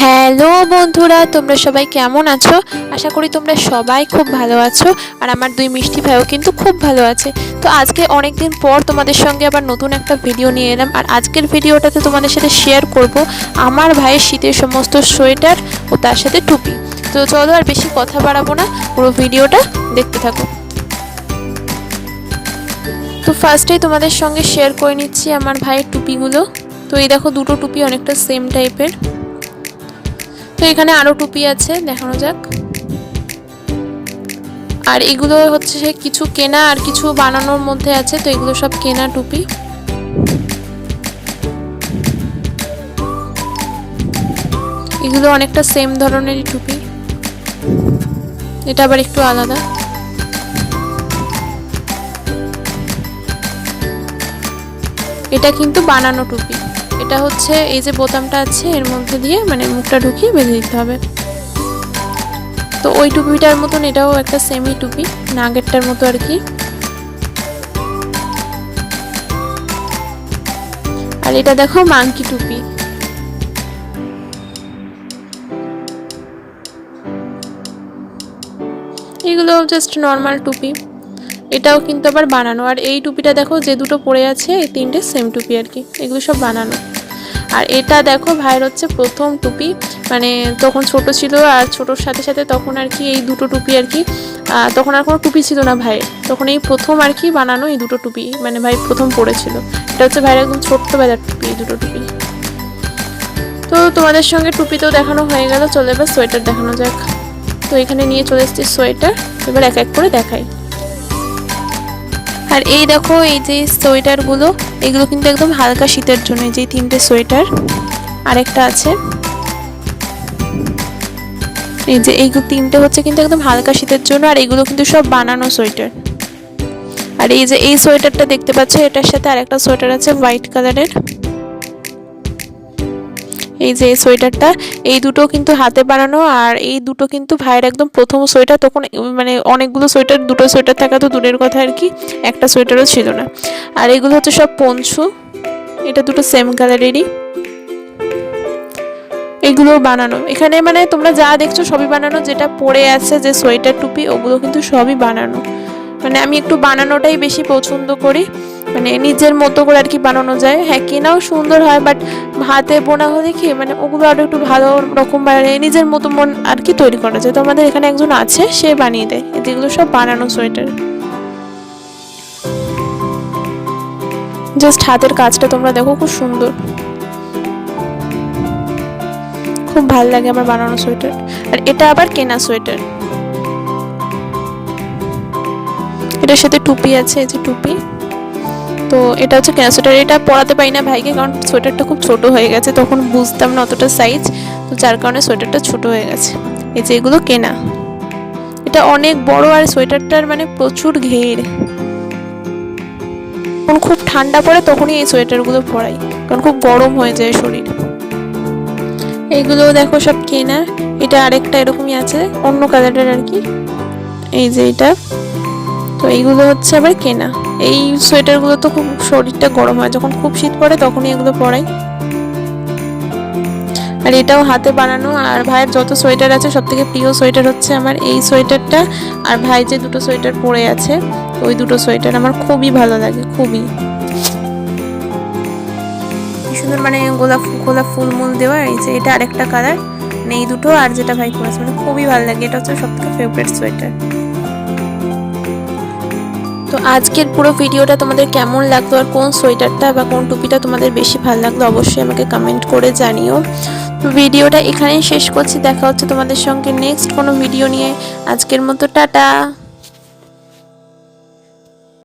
Hello বন্ধুরা, তোমরা সবাই কেমন আছো? আশা করি তোমরা সবাই খুব ভালো আছো। আর আমার দুই মিষ্টি ভাইও কিন্তু খুব ভালো আছে। তো আজকে অনেক দিন পর তোমাদের সঙ্গে আবার নতুন একটা ভিডিও নিয়ে এলাম। আর আজকের ভিডিওটাতে তোমাদের সাথে শেয়ার করব আমার ভাইয়ের শীতের সমস্ত সোয়েটার ও তার সাথে টুপি। তো চলো আর বেশি কথা বাড়াবো না, পুরো ভিডিওটা দেখতে থাকো। তো ফার্স্টেই তোমাদের সঙ্গে শেয়ার করে নিচ্ছি আমার ভাইয়ের টুপিগুলো। তো এই দেখো, দুটো টুপি অনেকটা সেম টাইপের। তো এখানে আরো টুপি আছে, দেখানো যাক। আর এগুলো হচ্ছে কিছু কেনা আর কিছু বানানোর মধ্যে আছে। তো এগুলো সব কেনা টুপি। এগুলো অনেকটা সেম ধরনেরই টুপি, এটা আবার একটু আলাদা। এটা কিন্তু বানানো টুপি। এটা হচ্ছে এই যে বোতামটা আছে এর মধ্যে দিয়ে মানে মুখটা ঢুকিয়ে বেঁধে দিতে হবে। তো ওই টুপিটার মতন এটাও একটা সেমি টুপি, নাগেরটার মতো আর কি। আর এটা দেখো মাংকি টুপি। এগুলো জাস্ট নর্মাল টুপি, এটাও কিন্তু আবার বানানো। আর এই টুপিটা দেখো যে দুটো পড়ে আছে, এই তিনটে সেম টুপি আর কি, এগুলো সব বানানো। আর এটা দেখো ভাইয়ের হচ্ছে প্রথম টুপি, মানে তখন ছোট ছিল আর ছোটোর সাথে সাথে তখন আর কি এই দুটো টুপি আর কি। তখন আর কোনো টুপি ছিল না ভাইয়ের, তখন এই প্রথম আর কি বানানো এই দুটো টুপি, মানে ভাই প্রথম পড়েছিল। এটা হচ্ছে ভাইয়ের একদম ছোট্টবেলার টুপি, এই দুটো টুপি। তো তোমাদের সঙ্গে টুপি তো দেখানো হয়ে গেল, চলে এবার সোয়েটার দেখানো যাক। তো এখানে নিয়ে চলে এসেছি সোয়েটার, এবার এক এক করে দেখাই। আর এই দেখো এই যে সোয়েটারগুলো, এগুলো কিন্তু একদম হালকা শীতের জন্য। এই যে তিনটে সোয়েটার, আরেকটা আছে এই যে, এইগুলো তিনটে হচ্ছে কিন্তু একদম হালকা শীতের জন্য। আর এগুলো কিন্তু সব বানানো সোয়েটার। আর এই যে এই সোয়েটারটা দেখতে পাচ্ছ, এটার সাথে আরেকটা সোয়েটার আছে হোয়াইট কালারের। এই যে এই সোয়েটারটা, এই দুটো কিন্তু হাতে বানানো। আর এই দুটো কিন্তু ভাইয়ের একদম প্রথম সোয়েটার। তখন মানে অনেকগুলো সোয়েটার, দুটো সোয়েটার থাকা তো দূরের কথা আর কি, একটা সোয়েটারও ছিল না। আর এগুলো হচ্ছে সব পঞ্চু, এটা দুটো সেম কালারেরই। এগুলো বানানো, এখানে মানে তোমরা যা দেখছো সবই বানানো। যেটা পরে আছে যে সোয়েটার টুপি, ওগুলো কিন্তু সবই বানানো। মানে আমি একটু বানানোটাই বেশি পছন্দ করি, মানে নিজের মতো করে আর কি বানানো যায়। হ্যাঁ, কেনাও সুন্দর হয়, বাট হাতে বোনা হলে কি মানে ওগুলো আরও একটু ভালো রকম মানে নিজের মতো মন আর কি তৈরি করা যায়। তো আমাদের এখানে একজন আছে, সে বানিয়ে দেয়। যেগুলো সব বানানো সোয়েটার, জাস্ট হাতের কাজটা তোমরা দেখো, খুব সুন্দর, খুব ভালো লাগে আমার বানানো সোয়েটার। আর এটা আবার কেনা সোয়েটার, এটার সাথে টুপি আছে, এই যে টুপি। তো এটা হচ্ছে কেনা সোয়েটার। এটা পরাতে পারি না ভাইকে, কারণ সোয়েটারটা খুব ছোট হয়ে গেছে, তখন বুঝতাম না অতটা সাইজ, তো যার কারণে সোয়েটারটা ছোট হয়ে গেছে। এই যে এগুলো কেনা, এটা অনেক বড়। আর সোয়েটারটার মানে প্রচুর ঘের। যখন খুব ঠান্ডা পড়ে তখনই এই সোয়েটারগুলো পরাই, কারণ খুব গরম হয়ে যায় শরীর। এইগুলো দেখো সব কেনা। এটা আরেকটা এরকমই আছে, অন্য কালারের আর কি, এই যে এটা। তো এইগুলো হচ্ছে আবার কেনা। এই সোয়েটারগুলো তো খুব শরীরটা গরম হয়, যখন খুব শীত পড়ে তখনই এগুলো পরাই। আর এটাও হাতে বানানো। আর ভাইয়ের যত সোয়েটার আছে সব থেকে প্রিয় সোয়েটার হচ্ছে আমার এই সোয়েটারটা। আর ভাই যে দুটো সোয়েটার পরে আছে, ওই দুটো সোয়েটার আমার খুবই ভালো লাগে, খুবই সুন্দর, মানে গোলাপ গোলাপ ফুলমুল দেওয়া। এই যে এটা আরেকটা কালার, মানে এই দুটো আর যেটা ভাই পরেছে, মানে খুবই ভালো লাগে। এটা হচ্ছে সব থেকে ফেভারিট সোয়েটার। তো আজকের পুরো ভিডিওটা তোমাদের কেমন লাগলো, আর কোন সোয়েটারটা বা কোন টুপিটা তোমাদের বেশি ভালো লাগলো অবশ্যই আমাকে কমেন্ট করে জানিও। ভিডিওটা এখানেই শেষ করছি, দেখা হচ্ছে তোমাদের সঙ্গে নেক্সট কোনো ভিডিও নিয়ে। আজকের মতো টাটা।